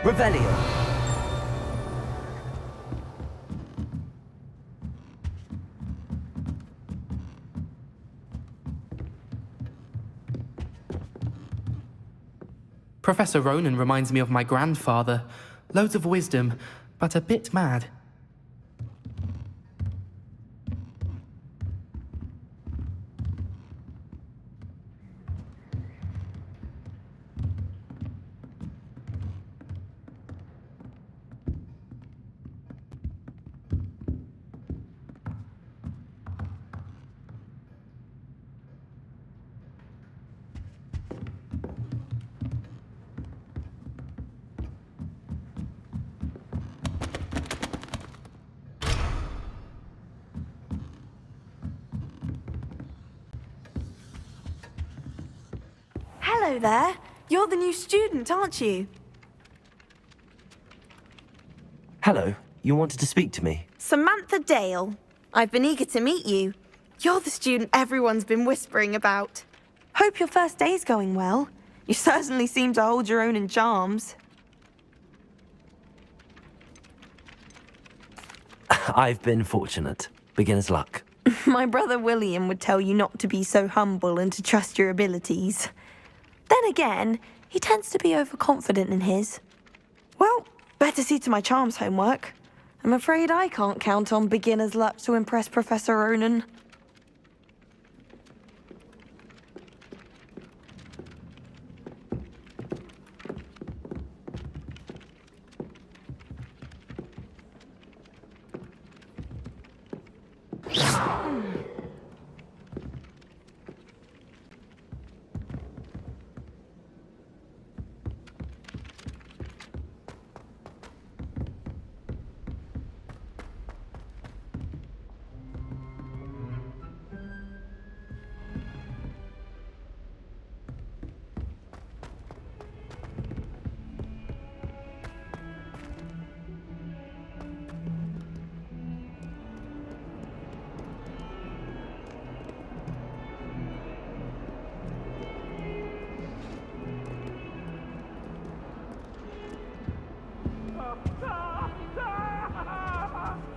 Revelio. Professor Ronan reminds me of my grandfather. Loads of wisdom, but a bit mad. Hello there. You're the new student, aren't you? Hello. You wanted to speak to me? Samantha Dale. I've been eager to meet you. You're the student everyone's been whispering about. Hope your first day's going well. You certainly seem to hold your own in charms. I've been fortunate. Beginner's luck. My brother William would tell you not to be so humble and to trust your abilities. Then again, he tends to be overconfident in his. Well, better see to my charms homework. I'm afraid I can't count on beginner's luck to impress Professor Ronan.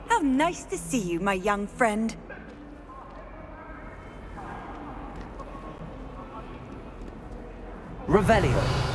How nice to see you, my young friend. Revelio.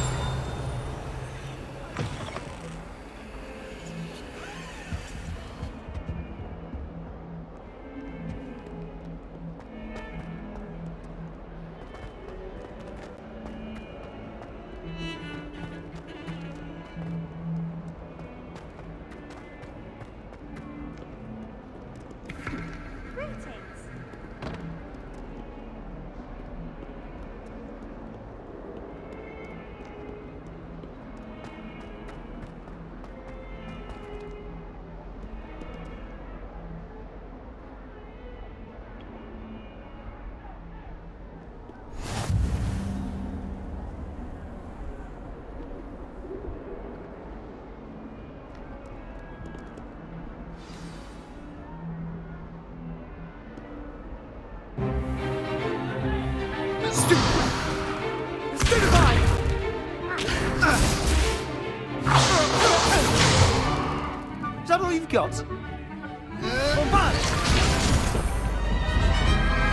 Is that all you've got?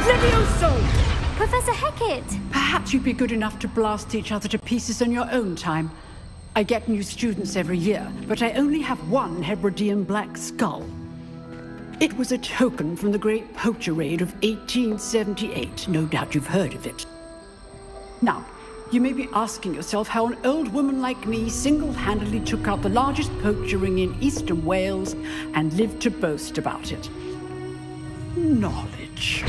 Levioso! Professor Hackett! Perhaps you'd be good enough to blast each other to pieces in your own time. I get new students every year, but I only have one Hebridean black skull. It was a token from the Great Poacher Raid of 1878. No doubt you've heard of it. Now, you may be asking yourself how an old woman like me single-handedly took out the largest poacher ring in eastern Wales and lived to boast about it. Knowledge.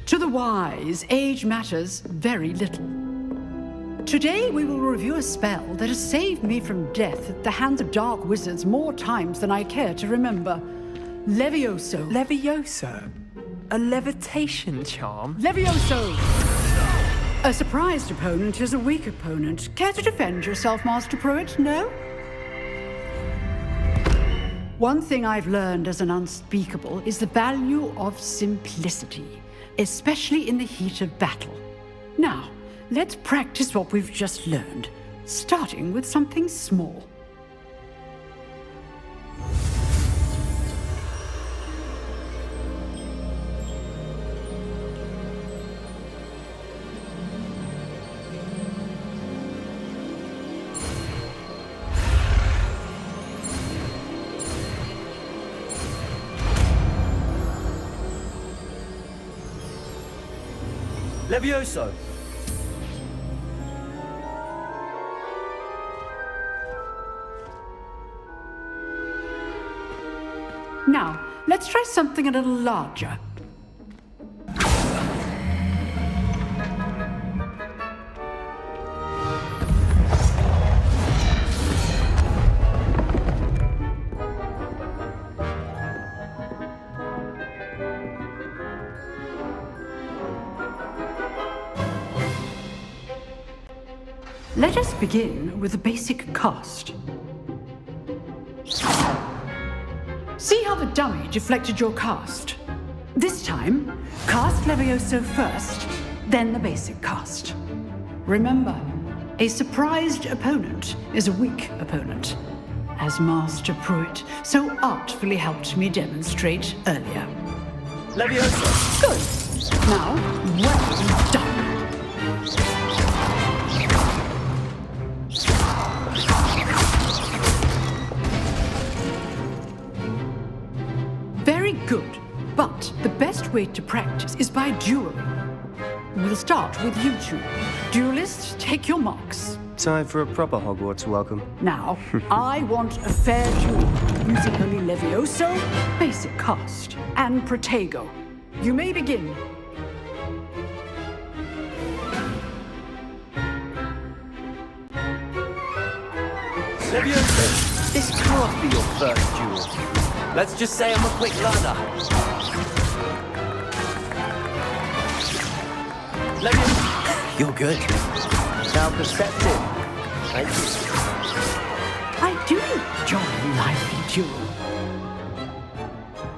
To the wise, age matters very little. Today we will review a spell that has saved me from death at the hands of dark wizards more times than I care to remember. Levioso. Levioso? A levitation charm? Levioso! A surprised opponent is a weak opponent. Care to defend yourself, Master Pruitt? No? One thing I've learned as an unspeakable is the value of simplicity, especially in the heat of battle. Now, let's practice what we've just learned, starting with something small. Levioso! Now, let's try something a little larger. Let us begin with the basic cast. See how the dummy deflected your cast? This time, cast Levioso first, then the basic cast. Remember, a surprised opponent is a weak opponent, as Master Pruitt so artfully helped me demonstrate earlier. Levioso! Good. Now, well done. Very good, but the best way to practice is by dueling. We'll start with you two. Duelists, take your marks. Time for a proper Hogwarts welcome. Now, I want a fair duel, using only Levioso, basic cast, and Protego. You may begin. Levioso! This can't be your first duel. Let's just say I'm a quick learner. Levioso! You're good. Now perceptive. Thank you. I do enjoy a lively duel.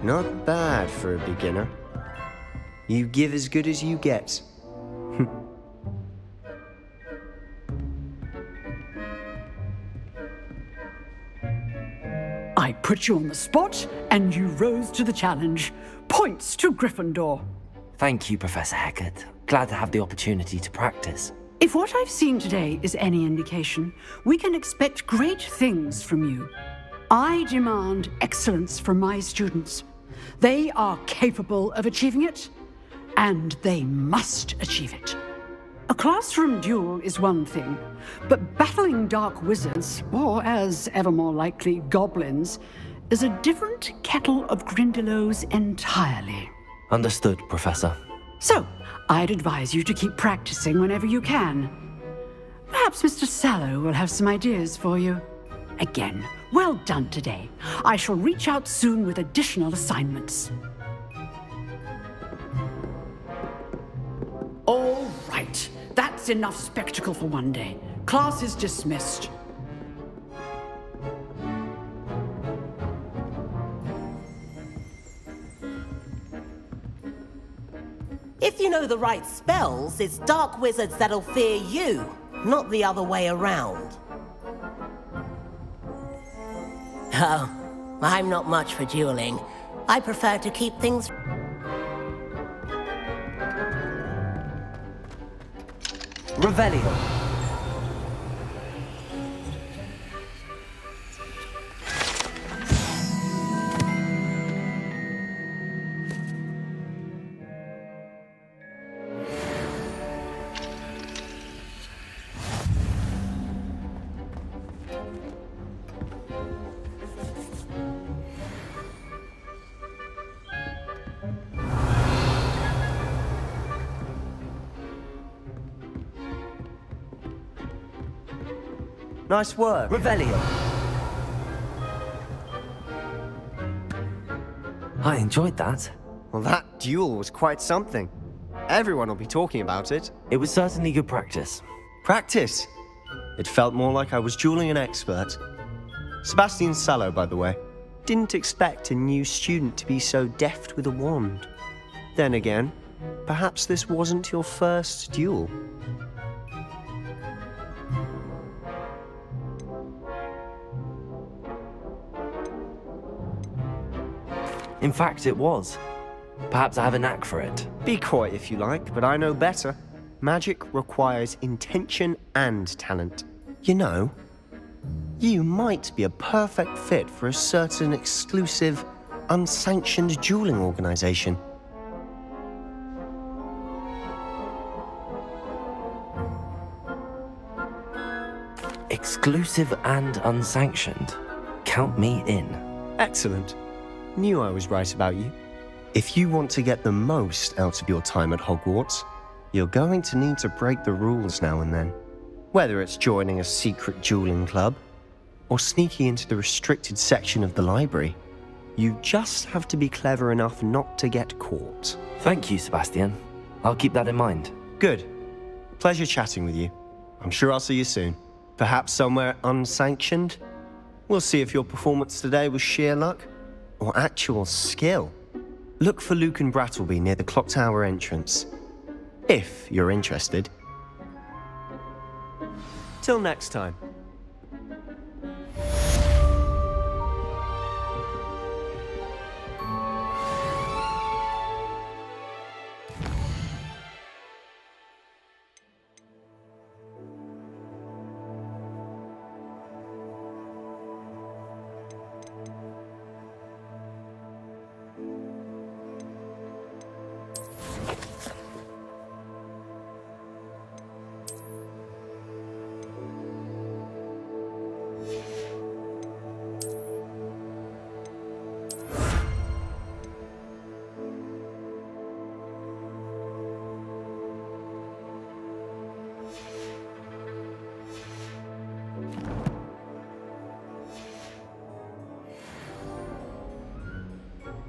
Not bad for a beginner. You give as good as you get. I put you on the spot, and you rose to the challenge. Points to Gryffindor. Thank you, Professor Hecat. Glad to have the opportunity to practice. If what I've seen today is any indication, we can expect great things from you. I demand excellence from my students. They are capable of achieving it, and they must achieve it. A classroom duel is one thing, but battling dark wizards, or as ever more likely, goblins, is a different kettle of Grindylows entirely. Understood, Professor. So, I'd advise you to keep practicing whenever you can. Perhaps Mr. Sallow will have some ideas for you. Again, well done today. I shall reach out soon with additional assignments. All right. That's enough spectacle for one day. Class is dismissed. If you know the right spells, it's dark wizards that'll fear you, not the other way around. Oh, I'm not much for dueling. I prefer to keep things... Revelio. Nice work. Revelio. I enjoyed that. Well, that duel was quite something. Everyone will be talking about it. It was certainly good practice. Practice. It felt more like I was dueling an expert. Sebastian Sallow, by the way. Didn't expect a new student to be so deft with a wand. Then again, perhaps this wasn't your first duel. In fact, it was. Perhaps I have a knack for it. Be coy if you like, but I know better. Magic requires intention and talent. You know, you might be a perfect fit for a certain exclusive, unsanctioned dueling organization. Exclusive and unsanctioned. Count me in. Excellent. Knew I was right about you. If you want to get the most out of your time at Hogwarts, you're going to need to break the rules now and then. Whether it's joining a secret dueling club, or sneaking into the restricted section of the library, you just have to be clever enough not to get caught. Thank you, Sebastian. I'll keep that in mind. Good. Pleasure chatting with you. I'm sure I'll see you soon. Perhaps somewhere unsanctioned? We'll see if your performance today was sheer luck or actual skill. Look for Luke and Brattleby near the clock tower entrance, if you're interested. Till next time.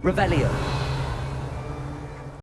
Revelio.